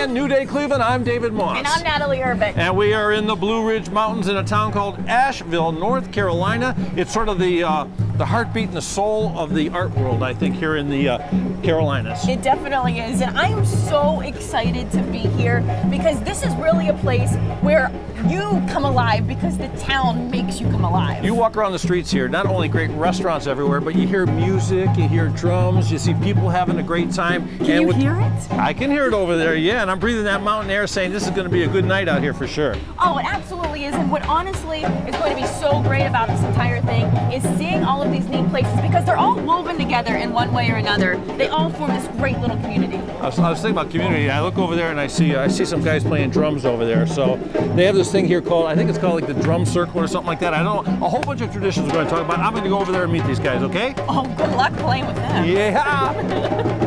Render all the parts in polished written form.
New Day Cleveland, I'm David Moss. And I'm Natalie Urbick. And we are in the Blue Ridge Mountains in a town called Asheville, North Carolina. It's sort of the heartbeat and the soul of the art world, I think, here in the Carolinas. It definitely is, and I am so excited to be here because this is really a place where you come alive because the town makes you come alive. You walk around the streets here, not only great restaurants everywhere, but you hear music, you hear drums, you see people having a great time. Can you hear it? I can hear it over there, yeah, and I'm breathing that mountain air saying this is going to be a good night out here for sure. Oh, it absolutely is, and what honestly is going to be so great about this entire thing is seeing all of these neat places because they're all woven together in one way or another. They all form this great little community. I was thinking about community. I look over there and I see some guys playing drums over there. So they have this thing here called, I think it's called like the drum circle or something like that. I don't know, a whole bunch of traditions we're going to talk about. I'm going to go over there and meet these guys, okay? Oh, good luck playing with them. Yeah!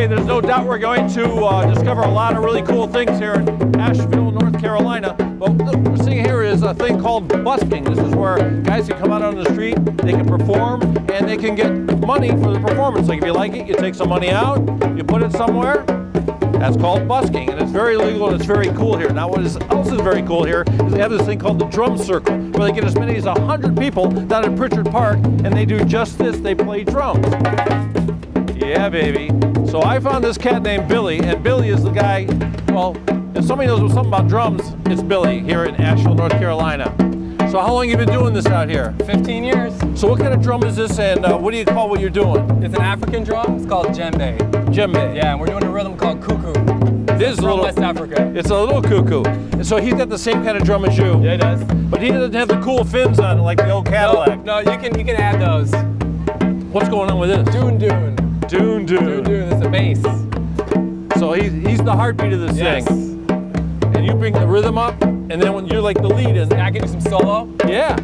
There's no doubt we're going to discover a lot of really cool things here in Asheville, North Carolina. But what we're seeing here is a thing called busking. This is where guys can come out on the street, they can perform, and they can get money for the performance. Like if you like it, you take some money out, you put it somewhere. That's called busking, and it's very legal and it's very cool here. Now what else is very cool here is they have this thing called the drum circle, where they get as many as 100 people down at Pritchard Park, and they do just this, they play drums. Yeah, baby. So I found this cat named Billy, and Billy is the guy, well, if somebody knows something about drums, it's Billy here in Asheville, North Carolina. So how long have you been doing this out here? 15 years. So what kind of drum is this, and what do you call what you're doing? It's an African drum. It's called djembe. Djembe. Yeah, and we're doing a rhythm called cuckoo. This is a little West Africa. It's a little cuckoo. And so he's got the same kind of drum as you. Yeah, he does. But he doesn't have the cool fins on it like the old Cadillac. No, you can add those. What's going on with this? Doon doon. Doon doon. Doon doon. It's a bass. So he's the heartbeat of this thing. And you bring the rhythm up, and then when you're like the lead, and I can do some solo. Yeah.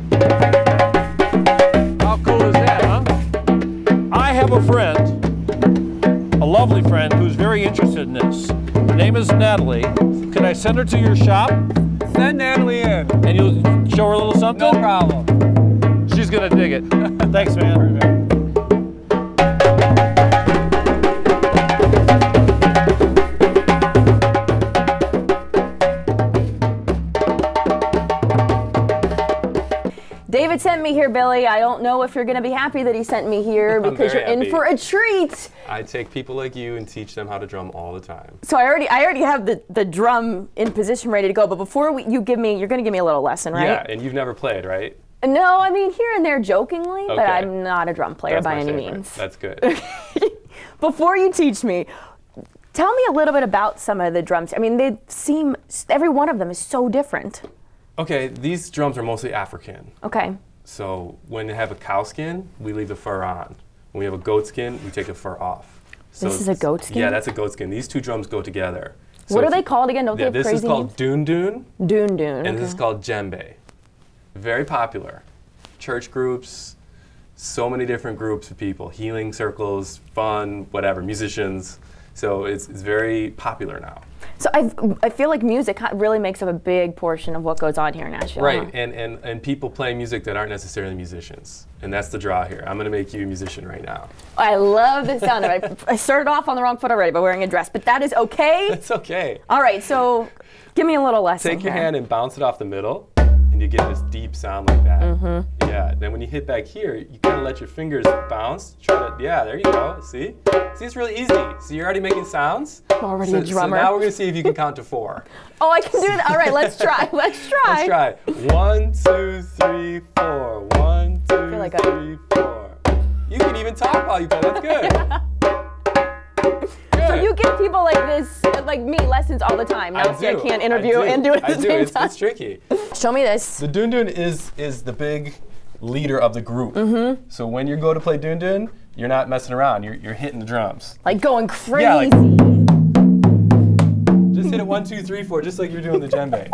How cool is that, huh? I have a friend, a lovely friend, who's very interested in this. Her name is Natalie. Can I send her to your shop? Send Natalie in. And you'll show her a little something? No problem. She's gonna dig it. Thanks, man. David sent me here, Billy. I don't know if you're going to be happy that he sent me here because you're in for a treat. I take people like you and teach them how to drum all the time. So I already have the drum in position ready to go. But before you're going to give me a little lesson, right? Yeah, and you've never played, right? No, I mean here and there jokingly, okay. but I'm not a drum player by any means. That's good. Before you teach me, tell me a little bit about some of the drums. I mean, every one of them is so different. Okay, these drums are mostly African. Okay. So when they have a cow skin, we leave the fur on. When we have a goat skin, we take the fur off. So this is a goat skin? Yeah, that's a goat skin. These two drums go together. So what are they called again? Don't they have this crazy is called names? doon doon. Doon doon. And this is called djembe. Very popular. Church groups, so many different groups of people, healing circles, fun, whatever, musicians. So it's very popular now. So I feel like music really makes up a big portion of what goes on here in Asheville. Right, huh? and people play music that aren't necessarily musicians. And that's the draw here. I'm going to make you a musician right now. I love the sound of it. I started off on the wrong foot already by wearing a dress, but that is okay. It's okay. All right, so give me a little lesson. Take your hand and bounce it off the middle, and you get this deep sound like that. Mm-hmm. Yeah, then when you hit back here, you kind of let your fingers bounce. Yeah, there you go. See? See, it's really easy. So you're already making sounds. I'm already a drummer. So now we're going to see if you can count to 4. Oh, I can do that. All right, let's try. Let's try. Let's try. 1, 2, 3, 4. 1, 2, 3, 4. You can even talk while you play. That's good. So you give people like this, like me, lessons all the time. Now I can't interview and do it at the same time. It's tricky. Show me this. The doon doon is the big leader of the group. Mm-hmm. So when you go to play doon doon, you're not messing around. You're hitting the drums. Like going crazy. Yeah, like, just hit it 1, 2, 3, 4, just like you're doing the djembe.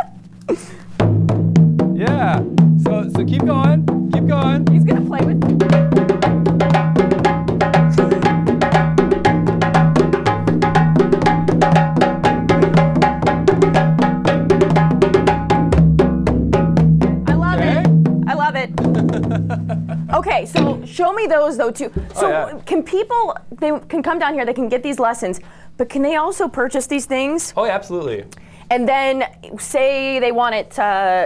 Yeah. So keep going. Keep going. He's gonna play with. I love it. Okay, so show me those though too. So can people, they can come down here, they can get these lessons, but can they also purchase these things? Oh, yeah, absolutely. And then say they want it,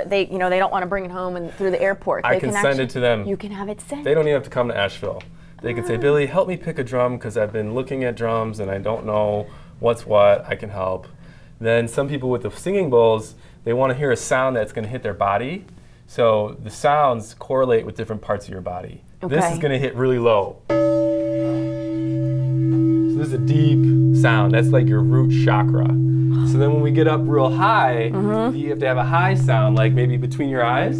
they don't want to bring it home and through the airport. I can send it to them. You can have it sent. They don't even have to come to Asheville. They can say, Billy, help me pick a drum because I've been looking at drums and I don't know what's what. I can help. Then some people with the singing bowls, they want to hear a sound that's going to hit their body. So the sounds correlate with different parts of your body. Okay. This is going to hit really low. So this is a deep sound. That's like your root chakra. So then when we get up real high, you have to have a high sound, like maybe between your eyes.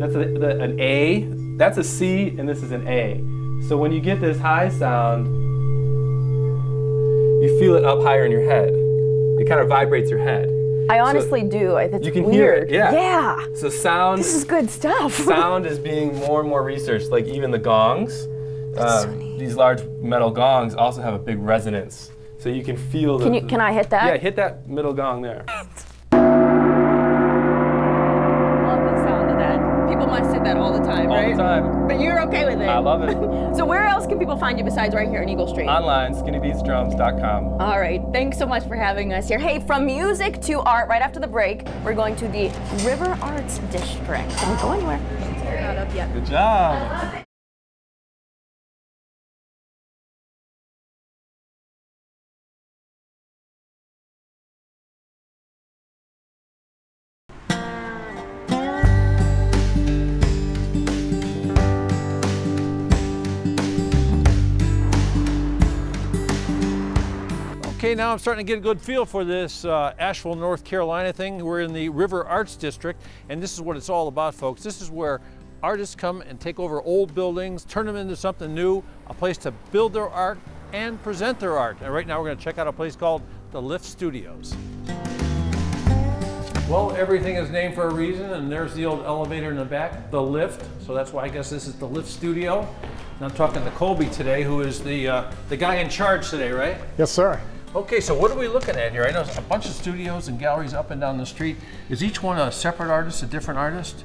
That's an A. That's a C, and this is an A. So when you get this high sound, you feel it up higher in your head. It kind of vibrates your head. I honestly do. It's you can weird. hear it, yeah. Yeah. So sound. This is good stuff. Sound is being more and more researched. Like even the gongs, so neat. These large metal gongs also have a big resonance. So you can feel the. Can I hit that? Yeah, hit that middle gong there. Love the sound of that. People must hit that all the time, right? All the time. But you're okay with it. I love it. So where else can people find you besides right here in Eagle Street? Online, skinnybeatsdrums.com. All right, thanks so much for having us here. Hey, from music to art, right after the break, we're going to the River Arts District. Don't go anywhere. Not up yet. Good job. Okay, now I'm starting to get a good feel for this Asheville, North Carolina thing. We're in the River Arts District, and this is what it's all about, folks. This is where artists come and take over old buildings, turn them into something new, a place to build their art and present their art. And right now we're going to check out a place called the Lift Studios. Well, everything is named for a reason, and there's the old elevator in the back, the lift. So that's why I guess this is the Lift Studio. And I'm talking to Colby today, who is the guy in charge today, right? Yes, sir. Okay, so what are we looking at here? I know a bunch of studios and galleries up and down the street. Is each one a separate artist, a different artist?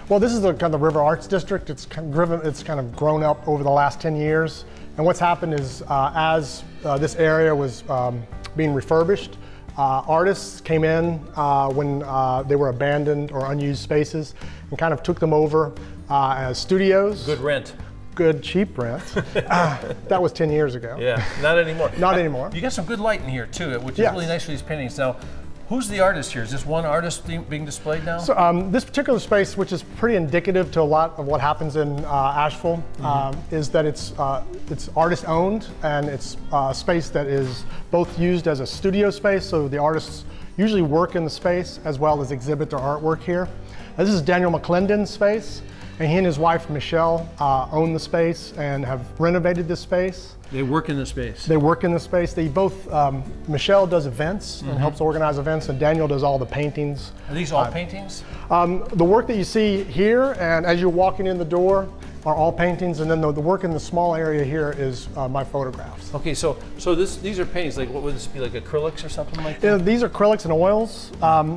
Well, this is the kind of River Arts District. It's kind of grown up over the last 10 years. And what's happened is as this area was being refurbished, artists came in when they were abandoned or unused spaces and kind of took them over as studios. Good rent. Good cheap rent. That was 10 years ago. Yeah, not anymore. Not anymore. You got some good light in here too, which is really nice for these paintings. Now, who's the artist here? Is this one artist being displayed now? So this particular space, which is pretty indicative to a lot of what happens in Asheville, is that it's artist owned, and it's a space that is both used as a studio space, so the artists usually work in the space as well as exhibit their artwork here. This is Daniel McClendon's space. And he and his wife, Michelle, own the space and have renovated this space. They work in the space. They work in the space. They both, Michelle does events and helps organize events, and Daniel does all the paintings. Are these all paintings? The work that you see here, and as you're walking in the door, are all paintings, and then the work in the small area here is my photographs. Okay, so these are paintings. Like, what would this be, like acrylics or something like that? Yeah, these are acrylics and oils.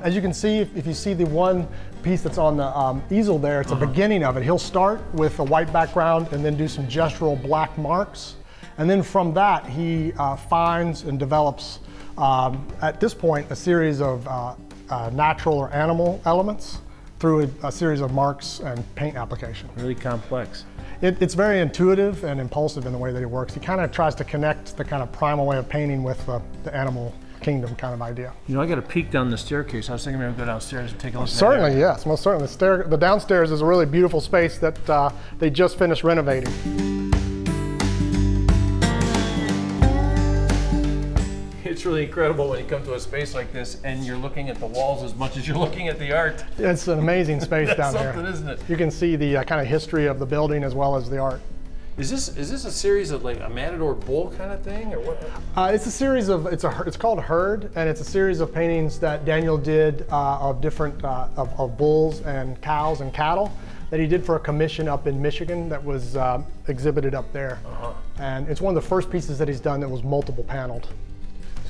As you can see, if you see the one piece that's on the easel there, it's the beginning of it. He'll start with a white background and then do some gestural black marks. And then from that, he finds and develops, at this point, a series of natural or animal elements through a series of marks and paint application. Really complex. It's very intuitive and impulsive in the way that he works. He kind of tries to connect the kind of primal way of painting with the animal kingdom kind of idea. You know, I got a peek down the staircase. I was thinking maybe we'd go downstairs and take a look at that. Certainly, yes, most certainly. The downstairs is a really beautiful space that they just finished renovating. It's really incredible when you come to a space like this and you're looking at the walls as much as you're looking at the art. It's an amazing space down here. Something, isn't it? You can see the kind of history of the building as well as the art. Is this a series of like a Matador bull kind of thing, or what? It's a series of it's called Herd, and it's a series of paintings that Daniel did of different of bulls and cows and cattle that he did for a commission up in Michigan that was exhibited up there. And it's one of the first pieces that he's done that was multiple paneled.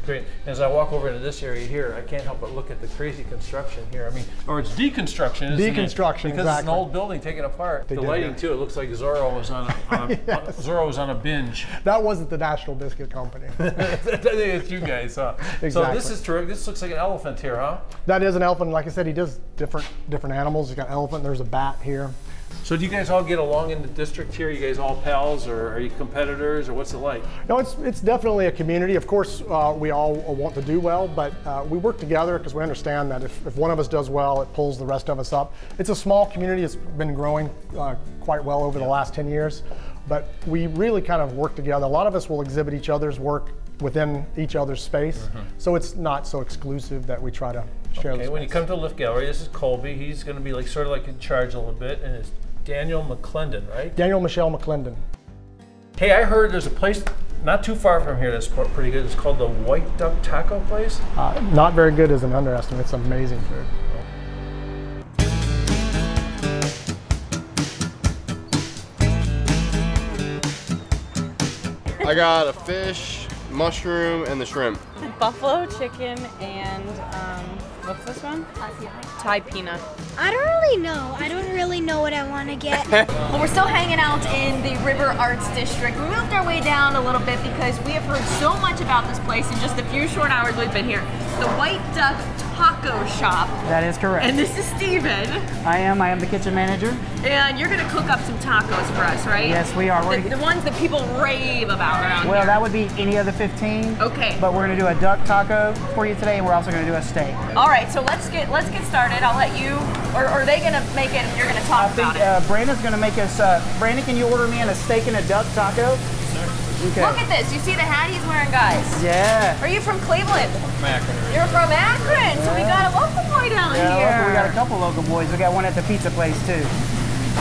Great. As I walk over into this area here, I can't help but look at the crazy construction here. I mean, or it's deconstruction, isn't it? Deconstruction, because exactly. It's an old building taken apart. The lighting too. It looks like Zorro was on a Yes. Zorro was on a binge. That wasn't the National Biscuit Company. It's you guys, huh? Exactly. So this is terrific. This looks like an elephant here, huh? That is an elephant. Like I said, he does different animals. He's got an elephant. There's a bat here. So do you guys all get along in the district here? You guys all pals, or are you competitors, or what's it like? No, it's definitely a community. Of course, we all want to do well, but we work together because we understand that if one of us does well, it pulls the rest of us up. It's a small community. It's been growing quite well over the last 10 years, but we really kind of work together. A lot of us will exhibit each other's work within each other's space, so it's not so exclusive that we try to share the space. When you come to the Lift Gallery, this is Colby. He's going to be like sort of like in charge a little bit, and it's Daniel McClendon, right? Daniel Michelle McClendon. Hey, I heard there's a place not too far from here that's pretty good. It's called the White Duck Taco Place. Not very good is an underestimate. It's amazing food. I got a fish, mushroom, and the shrimp. Buffalo chicken and what's this one? Thai peanut. I don't really know what I want to get. Well, we're still hanging out in the River Arts District. We moved our way down a little bit because we have heard so much about this place in just a few short hours we've been here. The White Duck Taco Shop. That is correct. And this is Steven. I am the kitchen manager. And you're gonna cook up some tacos for us, right? Yes, we are. The ones that people rave about around here. Well, that would be any of the 15. Okay. But we're gonna do a duck taco for you today, and we're also gonna do a steak. All right, so let's get started. I'll let you, or are they gonna make it and you're gonna talk about it? I think Brandon's gonna make us, Brandon, can you order me in a steak and a duck taco? Okay. Look at this. You see the hat he's wearing, guys? Yeah. Are you from Cleveland? From Akron. You're from Akron, so we got a local boy down here. We got a couple local boys. We got one at the pizza place too.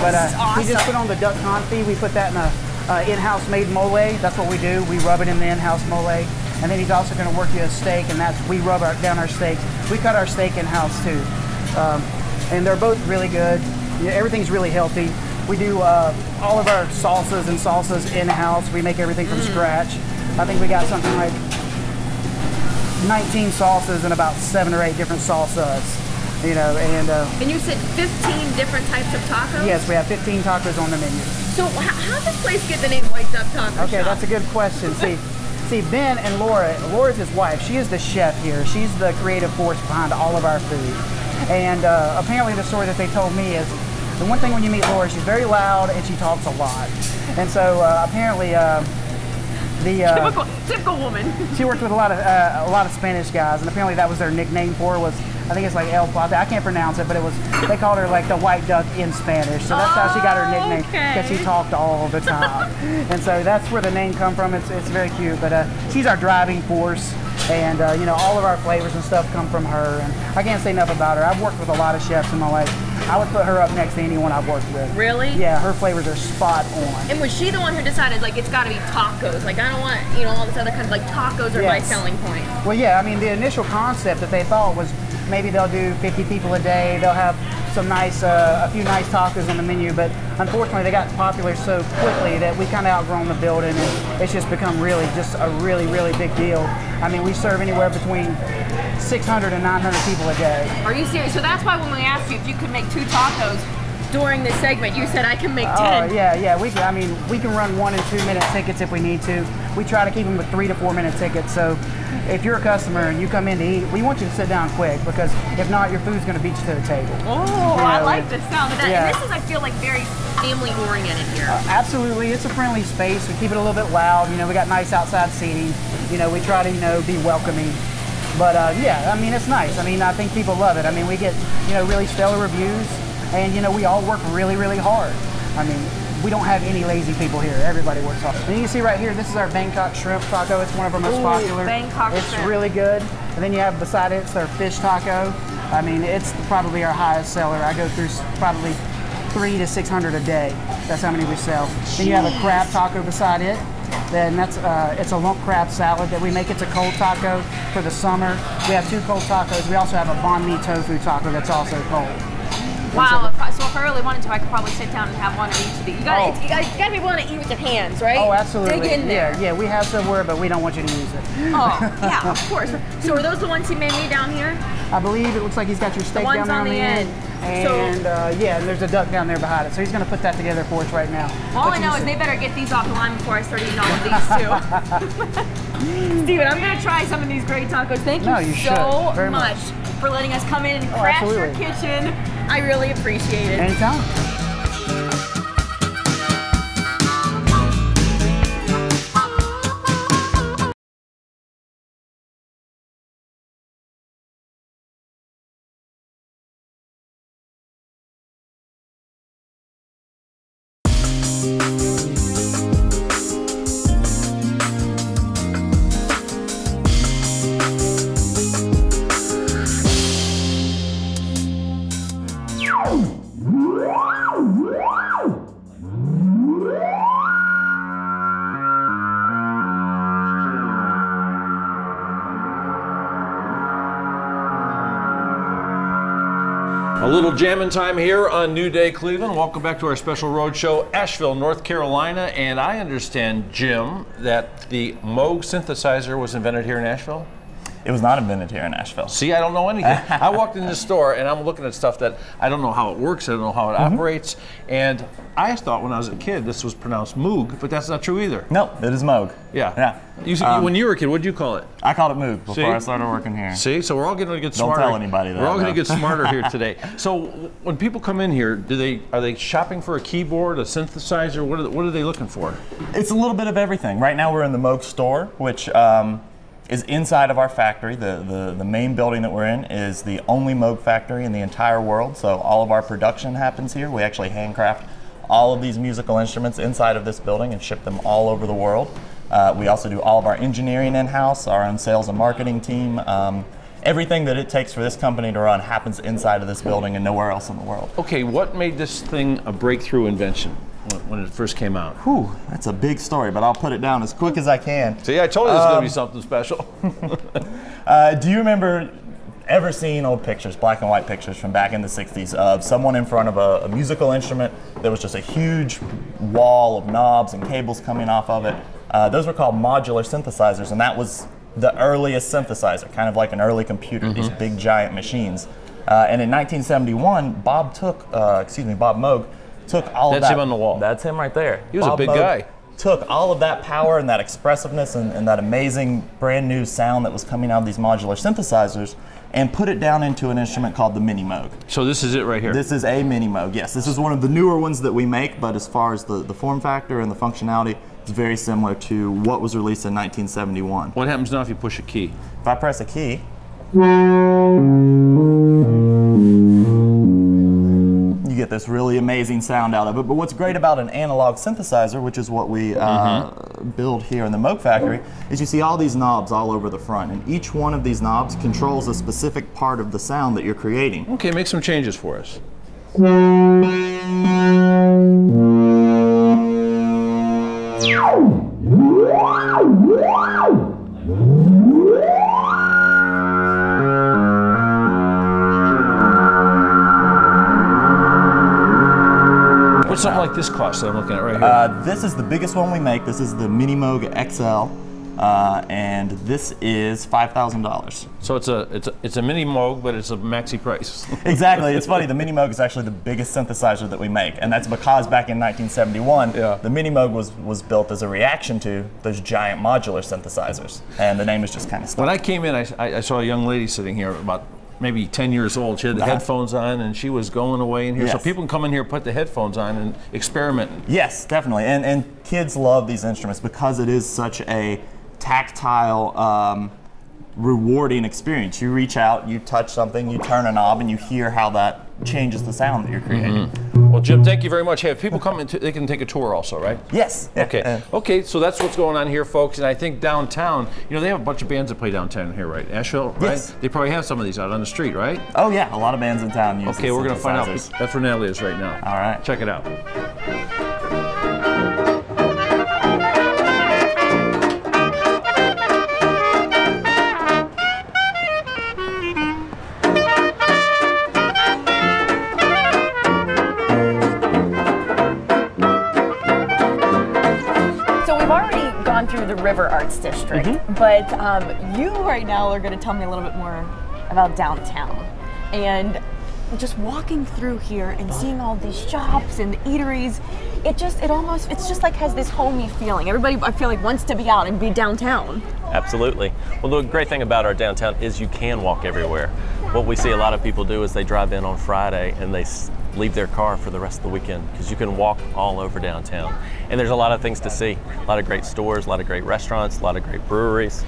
But awesome. we just put on the duck confit. We put that in a in-house made mole. That's what we do. We rub it in the in-house mole. And then he's also going to work you a steak, and we rub down our steaks. We cut our steak in-house too. And they're both really good. Yeah, everything's really healthy. We do all of our salsas in-house. We make everything from scratch. I think we got something like 19 salsas and about 7 or 8 different salsas. You know, and you said 15 different types of tacos? Yes, we have 15 tacos on the menu. So how did this place get the name White Duck Taco Okay, Shop? that's a good question. See, Ben and Laura's his wife. She is the chef here. She's the creative force behind all of our food. And apparently the story that they told me is, the one thing when you meet Laura, she's very loud and she talks a lot. And so apparently typical woman. She worked with a lot of Spanish guys, and apparently that was their nickname for her. I think it's like El Plata. I can't pronounce it, but they called her like the White Duck in Spanish. So that's how she got her nickname, because she talked all the time. And so that's where the name come from. It's very cute. But she's our driving force, and you know, all of our flavors and stuff come from her. And I can't say enough about her. I've worked with a lot of chefs in my life. I would put her up next to anyone I've worked with. Really? Yeah, her flavors are spot on. And was she the one who decided, like, it's got to be tacos? Like, I don't want, you know, all this other kind of, like, tacos are my selling point. Well, yeah, I mean, the initial concept that they thought was maybe they'll do 50 people a day, they'll have some nice, a few nice tacos on the menu, but unfortunately they got popular so quickly that we kind of outgrown the building, and it's just become really just a really, really big deal. I mean, we serve anywhere between 600 and 900 people a day. Are you serious? So that's why when we asked you if you could make 2 tacos during this segment, you said I can make 10. Oh, yeah. We can run 1 and 2 minute tickets if we need to. We try to keep them with 3 to 4 minute tickets. So if you're a customer and you come in to eat, we want you to sit down quick, because if not, your food's going to beat you to the table. Oh, you know, I like the sound of that. Yeah. And this is, I feel like, very family oriented here. Absolutely, it's a friendly space. We keep it a little bit loud. You know, we got nice outside seating. You know, we try to, you know, be welcoming. But yeah, I mean, it's nice. I mean, I think people love it. I mean, we get, you know, really stellar reviews, and you know, we all work really, really hard. I mean, we don't have any lazy people here. Everybody works hard. And you can see right here, this is our Bangkok shrimp taco. It's one of our most popular. Bangkok It's shrimp. really good. And then you have beside it, it's our fish taco. I mean, it's probably our highest seller. I go through probably 300 to 600 a day. That's how many we sell. Then you have a crab taco beside it. Then that's it's a lump crab salad that we make. It's a cold taco for the summer. We have 2 cold tacos. We also have a banh mi tofu taco that's also cold. Wow, so if I really wanted to, I could probably sit down and have one of each of these. You gotta be willing to eat with your hands, right? Oh, absolutely. Dig in there. Yeah, we have silverware, but we don't want you to use it. Oh, yeah, of course. So are those the ones he made me down here? I believe it looks like he's got your steak down there on the end. And yeah, and there's a duck down there behind it. So he's gonna put that together for us right now. All I know is they better get these off the line before I start eating all of these too. Steven, I'm gonna try some of these great tacos. Thank you so much for letting us come in and crash your kitchen. I really appreciate it. Anytime. A little jamming time here on New Day Cleveland. Welcome back to our special road show, Asheville, North Carolina. And I understand, Jim, that the Moog synthesizer was invented here in Asheville? It was not invented here in Asheville. See, I don't know anything. I walked in the store and I'm looking at stuff that I don't know how it works, I don't know how it operates. And I thought when I was a kid this was pronounced Moog, but that's not true either. No, it is Moog. Yeah. When you were a kid, what did you call it? I called it Moog before I started working here. See, so we're all going to get smarter. Don't tell anybody that. We're all going to get smarter here today. So when people come in here, are they shopping for a keyboard, a synthesizer? What are they looking for? It's a little bit of everything. Right now we're in the Moog store, which is inside of our factory. The main building that we're in is the only Moog factory in the entire world. So all of our production happens here. We actually handcraft all of these musical instruments inside of this building and ship them all over the world. We also do all of our engineering in-house, our own sales and marketing team. Everything that it takes for this company to run happens inside of this building and nowhere else in the world. Okay, what made this thing a breakthrough invention when it first came out? Whew, that's a big story, but I'll put it down as quick as I can. See, I told you it was going to be something special. Do you remember ever seeing old pictures, black and white pictures from back in the 60s of someone in front of a musical instrument? There was just a huge wall of knobs and cables coming off of it. Those were called modular synthesizers, and that was the earliest synthesizer, kind of like an early computer, these big giant machines. And in 1971, Bob Moog took all of that. That's him on the wall. That's him right there. He was a big guy. Took all of that power and that expressiveness and that amazing brand new sound that was coming out of these modular synthesizers and put it down into an instrument called the Mini Moog. So this is it right here? This is a Mini Moog, yes. This is one of the newer ones that we make, but as far as the form factor and the functionality, it's very similar to what was released in 1971. What happens now if you push a key? If I press a key, you get this really amazing sound out of it. But what's great about an analog synthesizer, which is what we build here in the Moog factory, is you see all these knobs all over the front, and each one of these knobs controls a specific part of the sound that you're creating. Okay, make some changes for us. What's something like this cost that I'm looking at right here? This is the biggest one we make. This is the Mini Moog XL, and this is $5,000. So it's a Mini Moog, but it's a maxi price. Exactly. It's funny. The Mini Moog is actually the biggest synthesizer that we make, and that's because back in 1971, the Mini Moog was built as a reaction to those giant modular synthesizers, and the name is just kind of stuck. When I came in, I saw a young lady sitting here about maybe 10 years old. She had the headphones on and she was going away in here. Yes. So people can come in here, put the headphones on and experiment. Yes, definitely. And kids love these instruments because it is such a tactile, rewarding experience. You reach out, you touch something, you turn a knob, and you hear how that changes the sound that you're creating. Well, Jim, thank you very much. Hey, if people come in, they can take a tour also, right? Yes. Okay. Okay, so that's what's going on here, folks. And I think downtown, you know, they have a bunch of bands that play downtown here, right? Asheville, right? Yes. They probably have some of these out on the street, right? Oh, yeah. A lot of bands in town use Okay, we're going to find out. synthesizers. That's where Natalie is right now. All right. Check it out. Through the River Arts District, but you right now are going to tell me a little bit more about downtown, and just walking through here and seeing all these shops and eateries, it's just like has this homey feeling. Everybody, I feel like, wants to be out and be downtown. Absolutely. Well, the great thing about our downtown is you can walk everywhere. What we see a lot of people do is they drive in on Friday and they leave their car for the rest of the weekend, because you can walk all over downtown. And there's a lot of things to see. A lot of great stores, a lot of great restaurants, a lot of great breweries.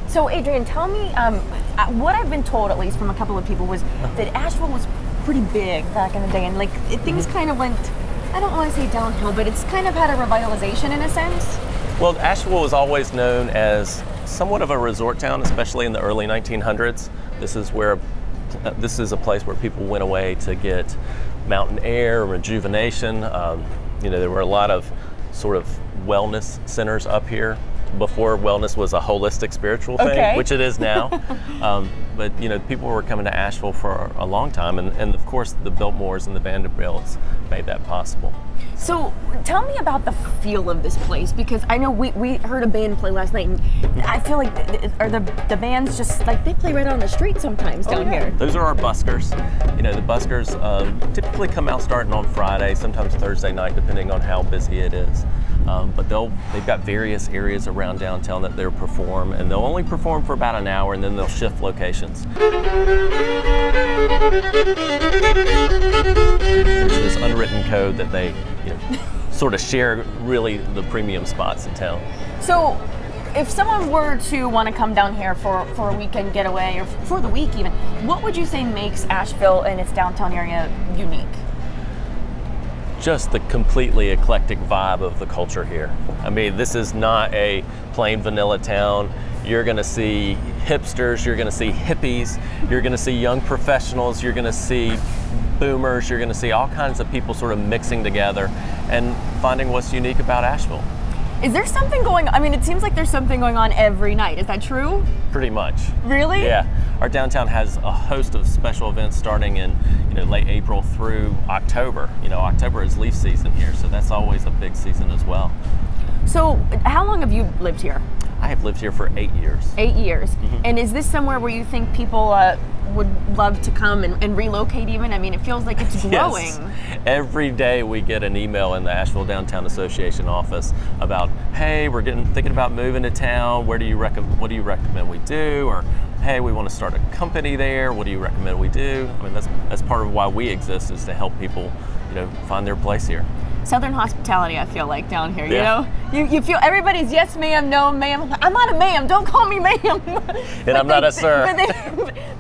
So Adrian, tell me, what I've been told, at least from a couple of people, was that Asheville was pretty big back in the day, and like things kind of went, I don't want to say downhill, but it's kind of had a revitalization in a sense. Well, Asheville was always known as somewhat of a resort town, especially in the early 1900s. This is a place where people went away to get mountain air, rejuvenation. You know, there were a lot of sort of wellness centers up here before wellness was a holistic spiritual thing, which it is now. But you know, people were coming to Asheville for a long time, and of course the Biltmores and the Vanderbilts made that possible. So tell me about the feel of this place, because I know we heard a band play last night, and I feel like the bands just like they play right on the street sometimes down here. Those are our buskers. You know, the buskers typically come out starting on Friday, sometimes Thursday night, depending on how busy it is. But they've got various areas around downtown that they'll perform, and they'll only perform for about an hour, and then they'll shift locations. There's this unwritten code that they sort of share really the premium spots in town. So if someone were to want to come down here for a weekend getaway, or for the week even, what would you say makes Asheville and its downtown area unique? Just the completely eclectic vibe of the culture here. I mean, this is not a plain vanilla town. You're gonna see hipsters, you're gonna see hippies, you're gonna see young professionals, you're gonna see boomers, you're gonna see all kinds of people sort of mixing together and finding what's unique about Asheville. Is there something going on? I mean, it seems like there's something going on every night. Is that true? Pretty much. Really? Yeah. Our downtown has a host of special events starting in late April through October. October is leaf season here, so that's always a big season as well. So how long have you lived here? I have lived here for 8 years. 8 years. And is this somewhere where you think people would love to come and relocate even? I mean, it feels like it's growing. Yes. Every day we get an email in the Asheville Downtown Association office about, hey, we're thinking about moving to town. What do you recommend we do? Or, hey, we want to start a company there. What do you recommend we do? I mean, that's part of why we exist, is to help people, find their place here. Southern hospitality, I feel like, down here, you feel everybody's yes ma'am, no ma'am. I'm not a ma'am, don't call me ma'am. And I'm not a sir.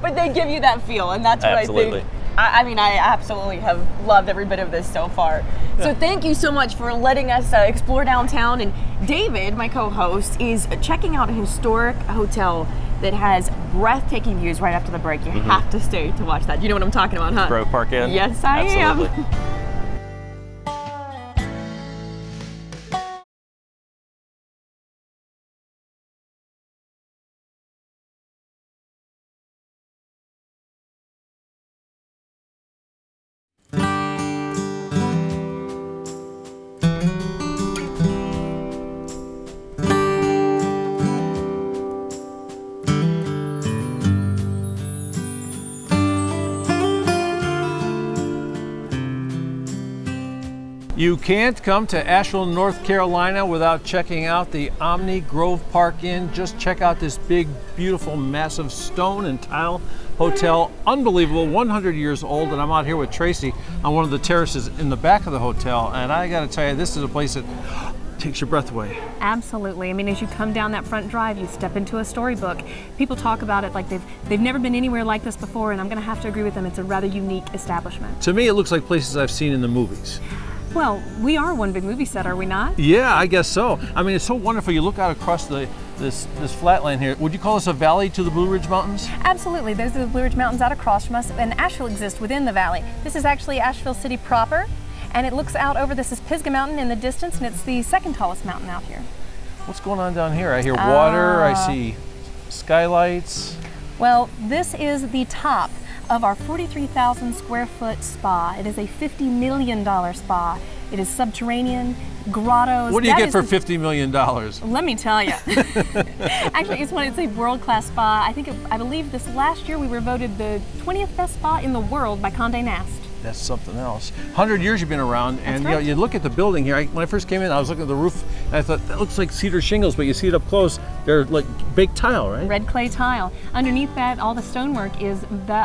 But they give you that feel, and that's what absolutely. I think. I mean, I absolutely have loved every bit of this so far. Yeah. So thank you so much for letting us explore downtown. And David, my co-host, is checking out a historic hotel that has breathtaking views right after the break. You have to stay to watch that. You know what I'm talking about, huh? Grove Park Inn? Yes, I am. You can't come to Asheville, North Carolina without checking out the Omni Grove Park Inn. Just check out this big, beautiful, massive stone and tile hotel. Unbelievable, 100 years old. And I'm out here with Tracy on one of the terraces in the back of the hotel. And I gotta tell you, this is a place that takes your breath away. Absolutely. I mean, as you come down that front drive, you step into a storybook. People talk about it like they've never been anywhere like this before, and I'm going to have to agree with them. It's a rather unique establishment. To me, it looks like places I've seen in the movies. Well, we are one big movie set, are we not? Yeah, I guess so. I mean, it's so wonderful. You look out across this flatland here. Would you call this a valley to the Blue Ridge Mountains? Absolutely. Those are the Blue Ridge Mountains out across from us, and Asheville exists within the valley. This is actually Asheville City proper, and it looks out over, this is Pisgah Mountain in the distance, and it's the second tallest mountain out here. What's going on down here? I hear water, I see skylights. Well, this is the top of our 43,000 square foot spa. It is a $50 million spa. It is subterranean, grottos. What do you get for $50 million? Let me tell you. Actually, it's a world-class spa. I believe this last year we were voted the 20th best spa in the world by Condé Nast. That's something else. 100 years you've been around, and you look at the building here. When I first came in, I was looking at the roof, and I thought, that looks like cedar shingles, but you see it up close, they're like baked tile, right? Red clay tile. Underneath that, all the stonework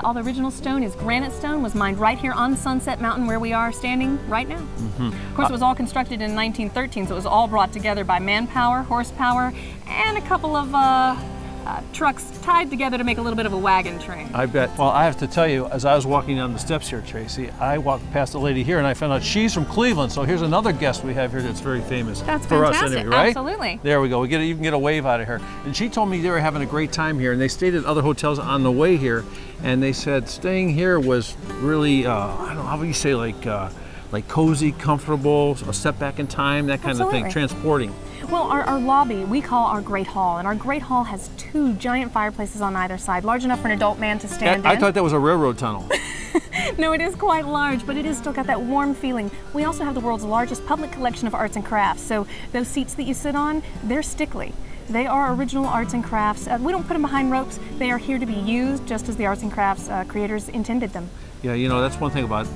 all the original stone is granite stone, was mined right here on Sunset Mountain where we are standing right now. Of course, it was all constructed in 1913, so it was all brought together by manpower, horsepower, and a couple of trucks tied together to make a little bit of a wagon train. I bet. Well, I have to tell you, as I was walking down the steps here, Tracy, I walked past a lady here and I found out she's from Cleveland. So here's another guest we have here that's very famous. That's for fantastic. us anyway, right? Absolutely. There we go. You can get a wave out of her. And she told me they were having a great time here, and they stayed at other hotels on the way here, and they said staying here was really, I don't know, how would you say, like cozy, comfortable, a step back in time, that kind of thing, transporting. Well, our lobby, we call our Great Hall, and our Great Hall has 2 giant fireplaces on either side, large enough for an adult man to stand in. I thought that was a railroad tunnel. No, it is quite large, but it has still got that warm feeling. We also have the world's largest public collection of arts and crafts, so those seats that you sit on, they're stickly. They are original arts and crafts. We don't put them behind ropes. They are here to be used just as the arts and crafts creators intended them. Yeah, you know, that's one thing about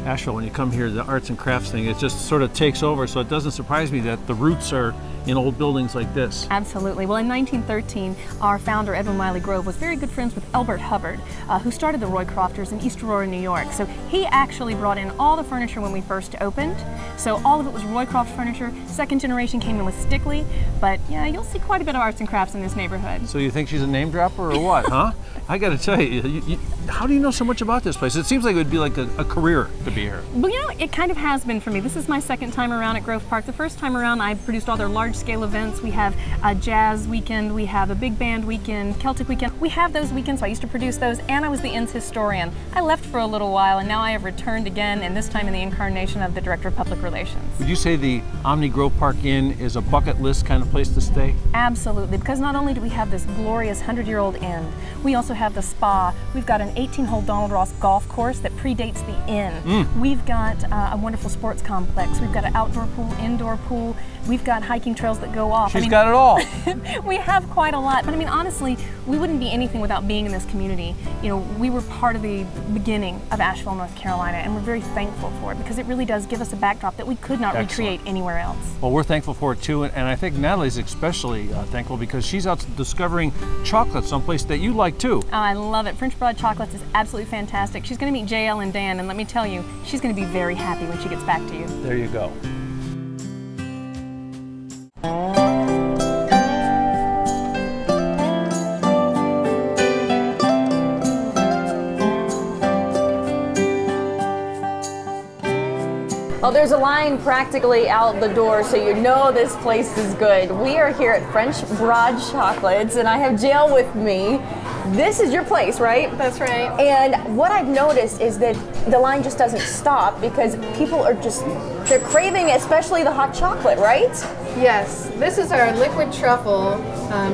Asheville, when you come here, the arts and crafts thing, it just sort of takes over, so it doesn't surprise me that the roots are in old buildings like this. Absolutely. Well, in 1913, our founder, Edwin Wiley Grove, was very good friends with Elbert Hubbard, who started the Roy Crofters in East Aurora, New York. So he actually brought in all the furniture when we first opened. So all of it was Roy Croft furniture. Second generation came in with Stickley, but yeah, you'll see quite a bit of arts and crafts in this neighborhood. So you think she's a name dropper or what, huh? I got to tell you, how do you know so much about this place? It seems like it would be like a career to be here. Well, you know, it kind of has been for me. This is my second time around at Grove Park. The first time around, I produced all their large-scale events. We have a jazz weekend, we have a big band weekend, Celtic weekend. We have those weekends, so I used to produce those, and I was the Inn's historian. I left for a little while, and now I have returned again, and this time in the incarnation of the Director of Public Relations. Would you say the Omni Grove Park Inn is a bucket list kind of place to stay? Absolutely, because not only do we have this glorious 100-year-old inn, we also have the spa. We've got an 18-hole Donald Ross golf course that predates the inn. We've got a wonderful sports complex. We've got an outdoor pool, indoor pool. We've got hiking trails that go off. She's got it all. We have quite a lot, but I mean, honestly, we wouldn't be anything without being in this community. You know, we were part of the beginning of Asheville, North Carolina, and we're very thankful for it because it really does give us a backdrop that we could not recreate anywhere else. Well, we're thankful for it too, and I think Natalie's especially thankful because she's out discovering chocolate someplace that you like too. Oh, I love it. French Broad Chocolates is absolutely fantastic. She's going to meet JL and Dan, and let me tell you, she's going to be very happy when she gets back to you. There you go. Well, there's a line practically out the door, so you know this place is good. We are here at French Broad Chocolates, and I have JL with me. This is your place, right? That's right. And what I've noticed is that the line just doesn't stop because people are they're craving especially the hot chocolate, right? Yes, this is our liquid truffle.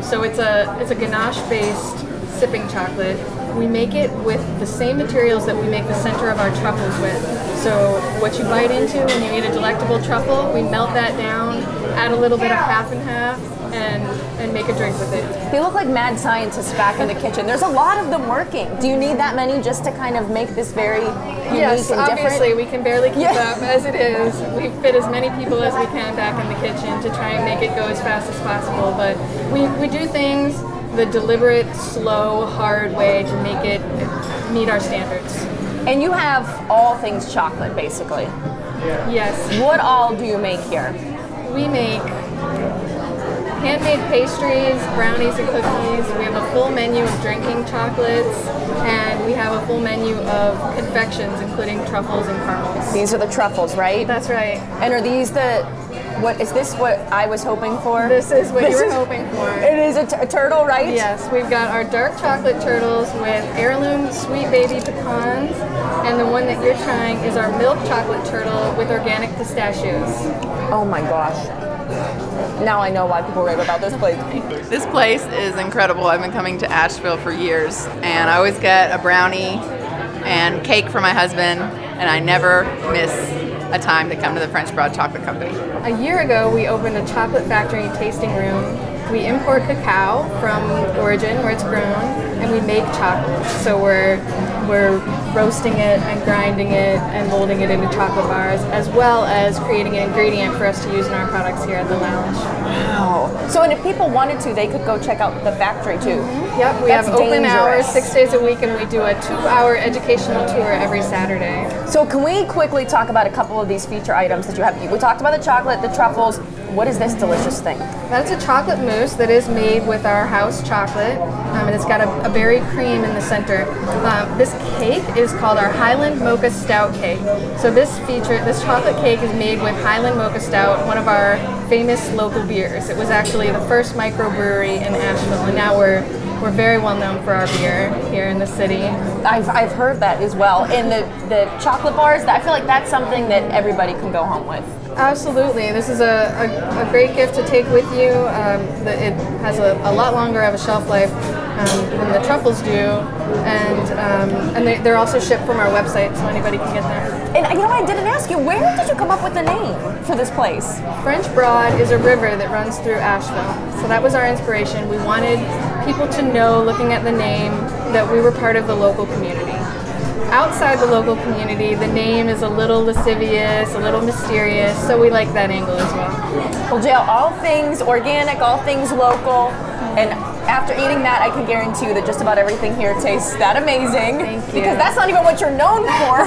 So it's a ganache-based sipping chocolate. We make it with the same materials that we make the center of our truffles with. So what you bite into when you eat a delectable truffle, we melt that down, add a little bit of half and half, and make a drink with it. They look like mad scientists back in the kitchen. There's a lot of them working. Do you need that many just to kind of make this very unique and different? Yes, obviously we can barely keep up as it is. We fit as many people as we can back in the kitchen to try and make it go as fast as possible. But we do things the deliberate, slow, hard way to make it meet our standards. And you have all things chocolate, basically. Yes. What all do you make here? We make handmade pastries, brownies, and cookies. We have a full menu of drinking chocolates, and we have a full menu of confections, including truffles and caramels. These are the truffles, right? That's right. And are these the, what is this what I was hoping for? This is what you were hoping for. It is a turtle, right? Yes, we've got our dark chocolate turtles with heirloom sweet baby pecans, and the one that you're trying is our milk chocolate turtle with organic pistachios. Oh my gosh. Now I know why people rave about this place. This place is incredible. I've been coming to Asheville for years, and I always get a brownie and cake for my husband, and I never miss a time to come to the French Broad Chocolate Company. A year ago, we opened a chocolate factory tasting room. We import cacao from origin where it's grown, and we make chocolate. So we're roasting it and grinding it and molding it into chocolate bars, as well as creating an ingredient for us to use in our products here at the lounge. Wow. So, and if people wanted to, they could go check out the factory too. Yep, we have open hours 6 days a week, and we do a 2-hour educational tour every Saturday. So can we quickly talk about a couple of these feature items that you have? We talked about the chocolate, the truffles. What is this delicious thing? That's a chocolate mousse that is made with our house chocolate, and it's got a berry cream in the center. This cake is called our Highland Mocha Stout cake. So this chocolate cake is made with Highland Mocha Stout, one of our famous local beers. It was actually the first microbrewery in Asheville, and now we're very well known for our beer here in the city. I've heard that as well. And the chocolate bars, I feel like that's something that everybody can go home with. Absolutely. This is a great gift to take with you. It has a lot longer of a shelf life than the truffles do, and they're also shipped from our website, so anybody can get them. And you know, I didn't ask you, where did you come up with the name for this place? French Broad is a river that runs through Asheville, so that was our inspiration. We wanted people to know, looking at the name, that we were part of the local community. Outside the local community, the name is a little lascivious, a little mysterious, so we like that angle as well. Well, Jill, all things organic, all things local, and after eating that, I can guarantee you that just about everything here tastes that amazing. Thank you. Because that's not even what you're known for.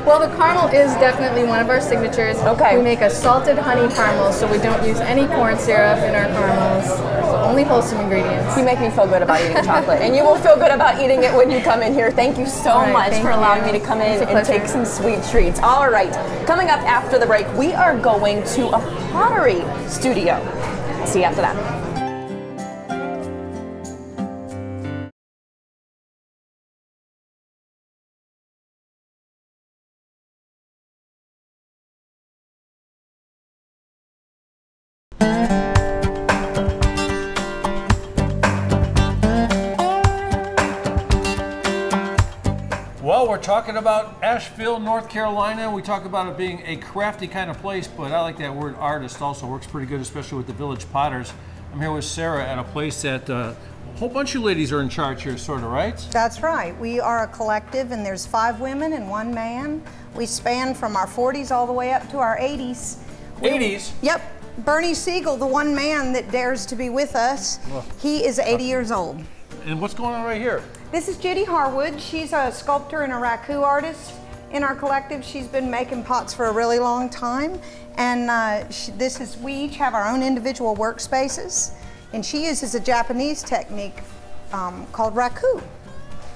Well, the caramel is definitely one of our signatures. Okay. We make a salted honey caramel, so we don't use any corn syrup in our caramels. So only wholesome ingredients. You make me feel good about eating chocolate, and you will feel good about eating it when you come in here. Thank you so much for allowing me to come in and take some sweet treats. All right, coming up after the break, we are going to a pottery studio. See you after that. Well, we're talking about Asheville, North Carolina. We talk about it being a crafty kind of place, but I like that word artist also. Works pretty good, especially with the Village Potters. I'm here with Sarah at a place that a whole bunch of ladies are in charge here, sort of, right? That's right. We are a collective, and there's 5 women and 1 man. We span from our 40s all the way up to our 80s. 80s? Yep. Bernie Siegel, the one man that dares to be with us, he is 80 years old. And what's going on right here? This is Judy Harwood. She's a sculptor and a raku artist in our collective. She's been making pots for a really long time. And we each have our own individual workspaces. And she uses a Japanese technique called raku.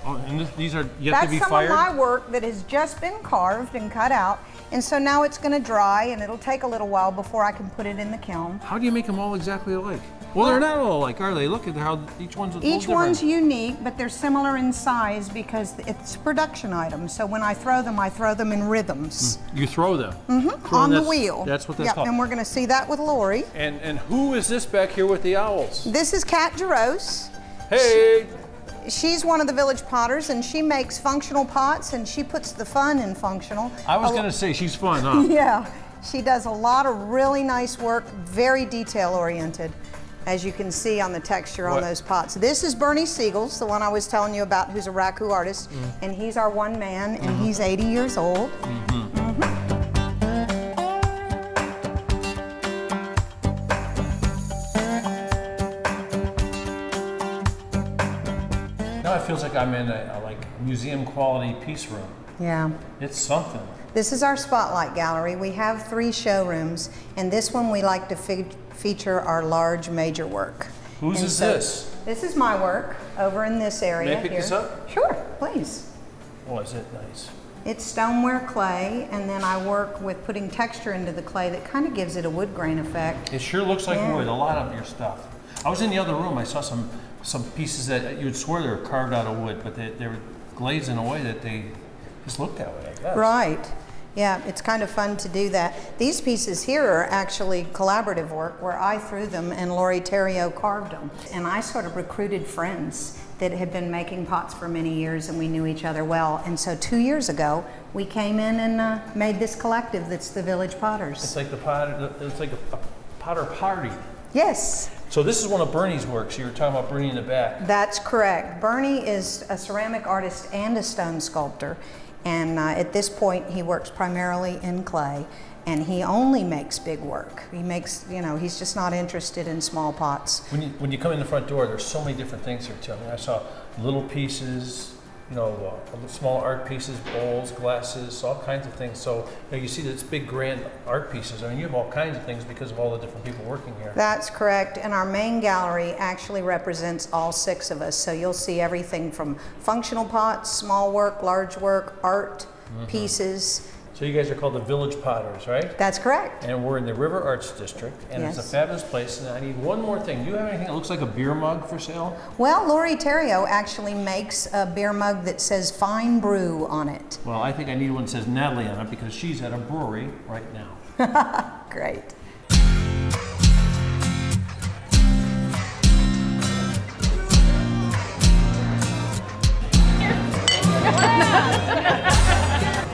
Oh, and these are yet to be fired? That's some of my work that has just been carved and cut out. And so now it's going to dry, and it'll take a little while before I can put it in the kiln. How do you make them all exactly alike? Well, they're not all alike, are they? Look at how each one's a little different. Each one's unique, but they're similar in size because it's a production item. So when I throw them in rhythms. You throw them? Mm-hmm. On the wheel. That's what that's called. And we're going to see that with Lori. And who is this back here with the owls? This is Kat Jarose. Hey! She's one of the Village Potters, and she makes functional pots, and she puts the fun in functional. I was going to say, she's fun, huh? Yeah. She does a lot of really nice work, very detail-oriented, as you can see on the texture on those pots. This is Bernie Siegel's, the one I was telling you about, who's a raku artist, and he's our one man, and he's 80 years old. Now it feels like I'm in a museum quality piece room. Yeah. It's something. This is our spotlight gallery. We have 3 showrooms, and this one we like to feature our large major work. Whose is this? This is my work over in this area. May I pick this up? Sure, please. Oh, is it nice? It's stoneware clay, and then I work with putting texture into the clay that kind of gives it a wood grain effect. It sure looks like wood, a lot of your stuff. I was in the other room, I saw some pieces that you would swear they were carved out of wood, but they were glazed in a way that they just looked that way, I guess. Right. Yeah, it's kind of fun to do that. These pieces here are actually collaborative work where I threw them and Lori Terrio carved them. And I sort of recruited friends that had been making pots for many years, and we knew each other well. And so 2 years ago, we came in and made this collective that's the Village Potters. It's like it's like a potter party. Yes. So this is one of Bernie's works. You were talking about Bernie in the back. That's correct. Bernie is a ceramic artist and a stone sculptor. And at this point, he works primarily in clay, and he only makes big work. He makes, you know, he's just not interested in small pots. When you come in the front door, there's so many different things here too. I mean, I saw little pieces, you know, small art pieces, bowls, glasses, all kinds of things. So you know, you see this big grand art pieces. I mean, you have all kinds of things because of all the different people working here. That's correct. And our main gallery actually represents all 6 of us. So you'll see everything from functional pots, small work, large work, art pieces. So you guys are called the Village Potters, right? That's correct. And we're in the River Arts District, and it's a fabulous place. And I need one more thing. Do you have anything that looks like a beer mug for sale? Well, Lori Terrio actually makes a beer mug that says Fine Brew on it. Well, I think I need one that says Natalie on it because she's at a brewery right now. Great.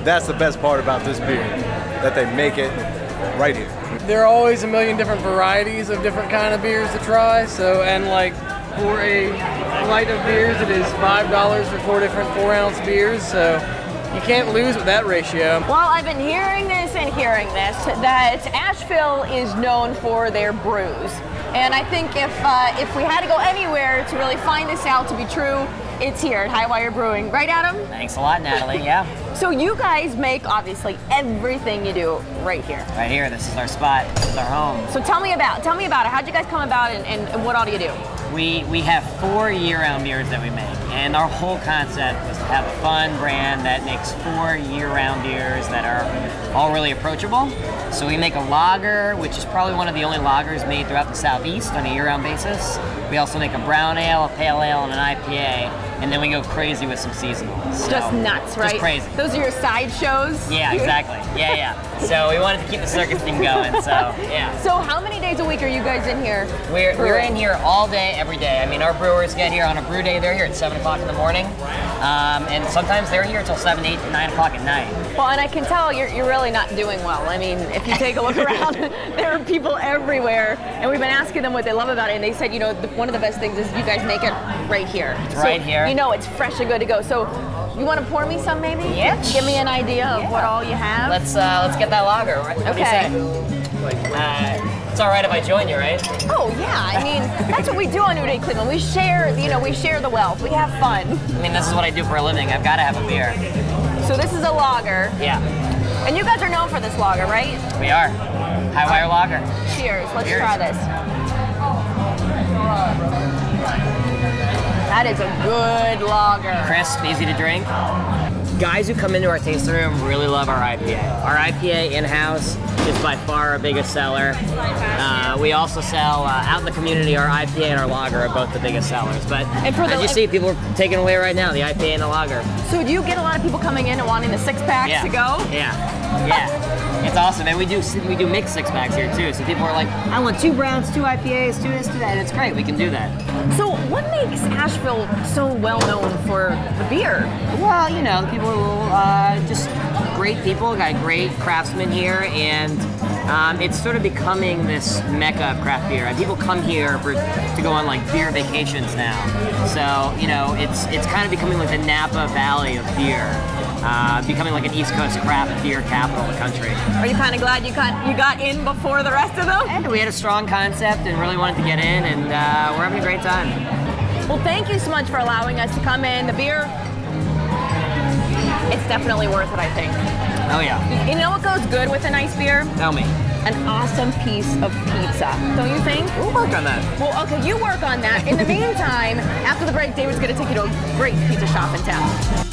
That's the best part about this beer, that they make it right here. There are always a million different varieties of different kind of beers to try. So, and like for a flight of beers, it is $5 for 4 different 4-ounce beers. So you can't lose with that ratio. Well, I've been hearing this that Asheville is known for their brews. And I think if we had to go anywhere to really find this out to be true, it's here at Highwire Brewing. Right, Adam? Thanks a lot, Natalie. Yeah. So you guys make, obviously, everything you do right here. Right here. This is our spot. This is our home. So tell me about it. How'd you guys come about it, and what all do you do? We have 4 year-round beers that we make, and our whole concept was to have a fun brand that makes 4 year-round beers that are all really approachable. So we make a lager, which is probably one of the only lagers made throughout the Southeast on a year-round basis. We also make a brown ale, a pale ale, and an IPA, and then we go crazy with some seasonals. So, just nuts, right? Just crazy. Those are your side shows? Yeah, exactly. Yeah. So we wanted to keep the circus thing going, so yeah. So how many days a week are you guys in here? We're in here all day, every day. I mean, our brewers get here on a brew day. They're here at 7 o'clock in the morning, and sometimes they're here until 7, 8, 9 o'clock at night. Well, and I can tell you're really not doing well. I mean, if you take a look around, there are people everywhere, and we've been asking them what they love about it, and they said, you know, one of the best things is you guys make it right here. It's right here. You know, it's fresh and good to go. So, you want to pour me some, maybe? Yeah. Give me an idea of what all you have. Let's get that lager. What do you say? It's all right if I join you, right? Oh yeah. I mean, that's what we do on New Day Cleveland. We share, we share the wealth. We have fun. I mean, this is what I do for a living. I've got to have a beer. So this is a lager. Yeah. And you guys are known for this lager, right? We are. Highwire lager. Cheers. Let's try this. That is a good lager. Crisp, easy to drink. Guys who come into our tasting room really love our IPA. Our IPA in-house is by far our biggest seller. We also sell out in the community. Our IPA and our lager are both the biggest sellers. But as you see, people are taking away right now the IPA and the lager. So do you get a lot of people coming in and wanting the 6-packs to go? Yeah. It's awesome, and we do mixed 6-packs here too. So people are like, I want 2 browns, 2 IPAs, 2 this, 2 that, and it's great. We can do that. So what makes Asheville so well known for the beer? Well, you know, people just great people, got great craftsmen here, and it's sort of becoming this mecca of craft beer. People come here to go on like beer vacations now. So, you know, it's kind of becoming like the Napa Valley of beer. Becoming like an East Coast craft beer capital of the country. Are you kind of glad you got in before the rest of them? And we had a strong concept and really wanted to get in, and we're having a great time. Well, thank you so much for allowing us to come in. The beer, it's definitely worth it, I think. Oh yeah. You know what goes good with a nice beer? Tell me. An awesome piece of pizza, don't you think? We'll work on that. Well, okay, you work on that. In the meantime, after the break, David's gonna take you to a great pizza shop in town.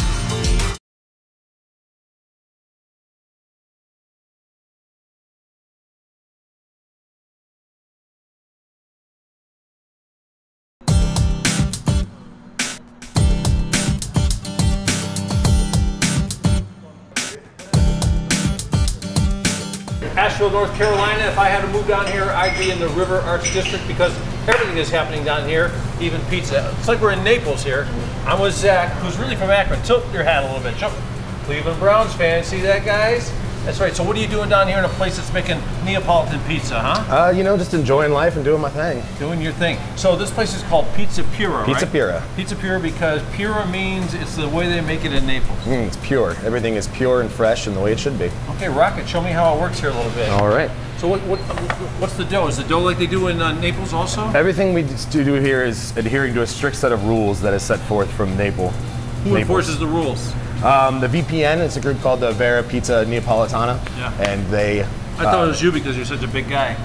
Asheville, North Carolina. If I had to move down here, I'd be in the River Arts District because everything is happening down here, even pizza. It's like we're in Naples here. I'm with Zach, who's really from Akron. Tilt your hat a little bit. Jump. Cleveland Browns fan. See that, guys? That's right. So what are you doing down here in a place that's making Neapolitan pizza, huh? You know, just enjoying life and doing my thing. Doing your thing. So this place is called Pizza Pura, right? Pizza Pura. Pizza Pura because Pura means it's the way they make it in Naples. It's pure. Everything is pure and fresh and the way it should be. Okay, Rocket, show me how it works here a little bit. All right. So what's the dough? Is the dough like they do in Naples also? Everything we do here is adhering to a strict set of rules that is set forth from Naples. Who enforces the rules? The VPN, it's a group called the Vera Pizza Neapolitana. Yeah. And they... I thought it was you because you're such a big guy.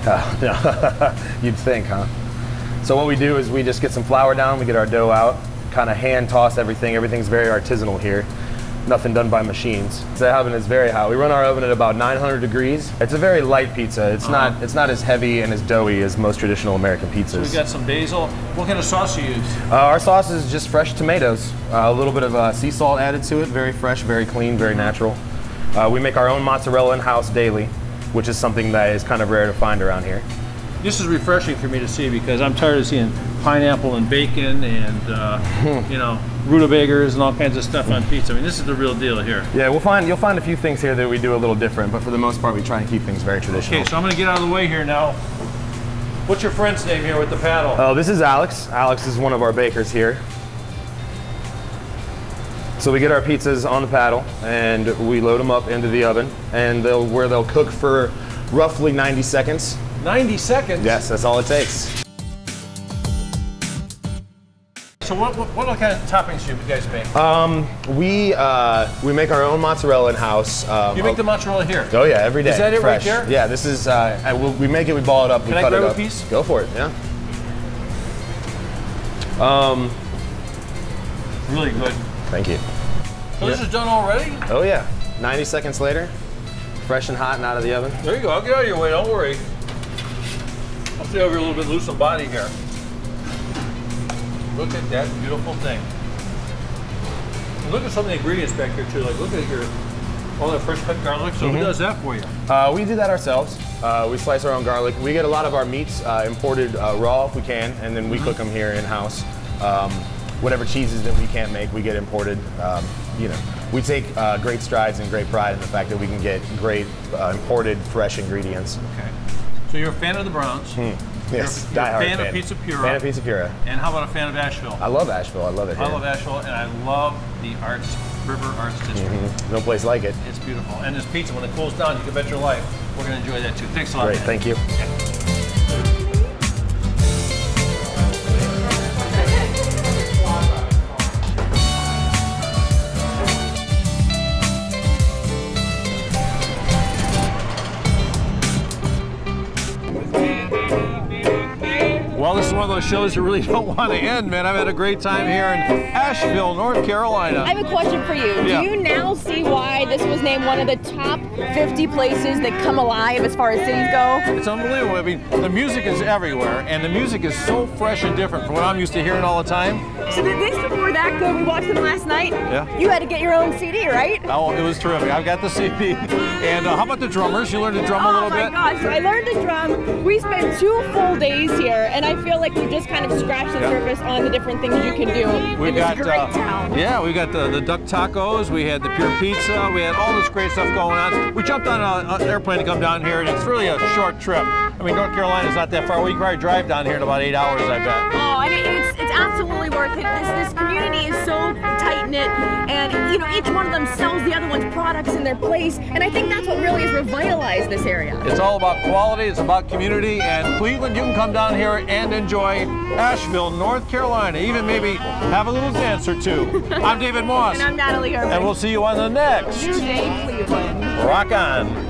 You'd think, huh? So what we do is we just get some flour down, we get our dough out, kind of hand toss everything. Everything's very artisanal here. Nothing done by machines. The oven is very hot. We run our oven at about 900 degrees. It's a very light pizza. It's not as heavy and as doughy as most traditional American pizzas. So we got some basil. What kind of sauce do you use? Our sauce is just fresh tomatoes. A little bit of sea salt added to it. Very fresh, very clean, very natural. We make our own mozzarella in-house daily, which is something that is kind of rare to find around here. This is refreshing for me to see because I'm tired of seeing pineapple and bacon and you know, rutabagas and all kinds of stuff on pizza. I mean, this is the real deal here. Yeah, you'll find a few things here that we do a little different, but for the most part, we try and keep things very traditional. Okay, so I'm going to get out of the way here now. What's your friend's name here with the paddle? Oh, this is Alex. Alex is one of our bakers here. So we get our pizzas on the paddle and we load them up into the oven, and where they'll cook for roughly 90 seconds. 90 seconds? Yes, that's all it takes. So what kind of toppings do you guys make? We make our own mozzarella in-house. You make the mozzarella here? Oh yeah, every day. Is that it fresh. right there? Yeah, this is, we make it, we ball it up, we cut it up. Can I grab a piece? Go for it, yeah. Really good. Thank you. So this is done already? Oh yeah, 90 seconds later, fresh and hot and out of the oven. There you go, I'll get out of your way, don't worry. I'll stay over here a little bit loose of body here. Look at that beautiful thing. And look at some of the ingredients back here too. Like look at all that fresh cut garlic. So who does that for you? We do that ourselves. We slice our own garlic. We get a lot of our meats imported raw if we can, and then we cook them here in-house. Whatever cheeses that we can't make, we get imported. You know, we take great strides and great pride in the fact that we can get great imported fresh ingredients. Okay. So you're a fan of the Browns. Yes, you're a diehard fan of Pizza Pura. Fan of Pizza Pura. And how about a fan of Asheville? I love Asheville. I love it here. I love Asheville, and I love the River Arts District. No place like it. It's beautiful. And this pizza, when it cools down, you can bet your life we're going to enjoy that too. Thanks a lot. Great, man. thank you. Well, this is one of those shows that really don't want to end, man. I've had a great time here in Asheville, North Carolina. I have a question for you. Yeah. Do you now see why this was named one of the top 50 places that come alive as far as cities go? It's unbelievable. I mean, the music is everywhere, and the music is so fresh and different from what I'm used to hearing all the time. So these people were that good. We watched them last night. Yeah. You had to get your own CD, right? Oh, it was terrific. I've got the CD. And how about the drummers? You learned to drum a little bit? Oh my gosh, I learned to drum. We spent 2 full days here, and I feel like we just kind of scratched the surface on the different things you can do in this great town. Yeah, we got the duck tacos, we had the pure pizza, we had all this great stuff going on. We jumped on an airplane to come down here, and it's really a short trip. I mean, North Carolina's not that far. We can probably drive down here in about 8 hours, I bet. Oh, I mean, it's absolutely worth it. This community is so tight-knit, and you know, each one of them sells the other one's products in their place, and I think that's what really has revitalized this area. It's all about quality, it's about community, and Cleveland, you can come down here and enjoy Asheville, North Carolina, even maybe have a little dance or two. I'm David Moss. And I'm Natalie Herman. And we'll see you on the next New Day Cleveland. Rock on.